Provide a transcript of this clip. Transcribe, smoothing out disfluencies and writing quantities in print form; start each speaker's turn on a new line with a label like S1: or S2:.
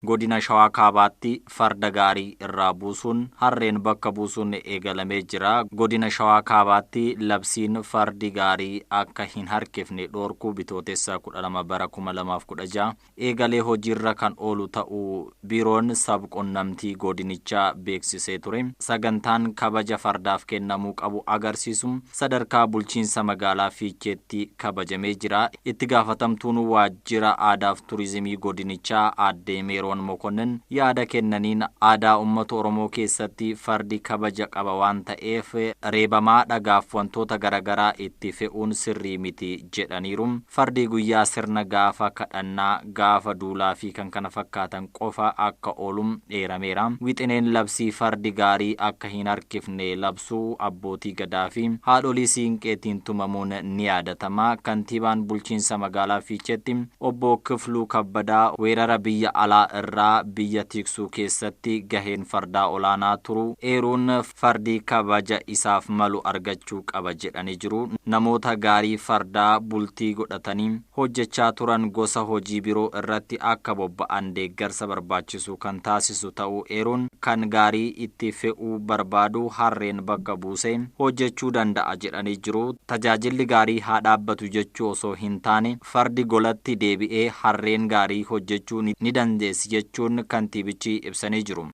S1: Godina Shawaa Kaabaatti farda gaarii irraa buusuun harreen bakka buusuun eegalamee jira. Godina Shawaa Kaabaatti labsiin fardi gaarii akka hin harkifne dhoorkuu bitootessa 12 bara 2016 eegalee hojiirra kan oolu ta'uu biiroon sabquunnamtii godinichaa beeksisee ture. Sagantaan kabaja fardaaf kennamuu qabu agarsiisum sadarkaa bulchiinsa magaalaa Fiicheetti kabajamee jira. Itti gaafatamtuun waajjira aadaaf turizimii godinichaa aadde Meeroon Mokonnin yaada kennaniin aadaa uummata Oromoo keessatti fardi kabaja qaba waan ta'eef reebamaa dhagaaf wantoota garagaraa itti fe'uun sirrii miti jedhaniiru. Fardi guyyaa sirna gaafa kadhannaa, gaafa duulaa fi kan kana fakkaatan qofa akka oolum dheerameera. Wixineen labsii fardi gaarii akka hin harkifne labsuu abbootii gadaa fi haadholii siinqeetiin tumamuun ni yaadatama. Kantiibaan bulchiinsa magaalaa Fiicheetti obbo Kifluu Kabbadaa weerara biyya alaa irraa biyya tiksuu keessatti gaheen fardaa olaanaa turu eeruun fardi kabaja isaaf malu argachuu qaba jedhanii jiru. Namoota gaarii fardaa bultii godhatanii hojjechaa turan gosa hojii biroo irratti akka bobba'an deeggarsa barbaachisu kan taasisu ta'uu eeruun kan gaarii itti fe'uu barbaadu harreen bakka buusee hojjechuu danda'a jedhanii jiru. Tajaajilli gaarii haa dhaabbatu jechuu osoo hin taane fardi golatti deebi'ee harreen gaarii hojjechuu ni dandeessi jechuun kantiibichi ibsanii jiru.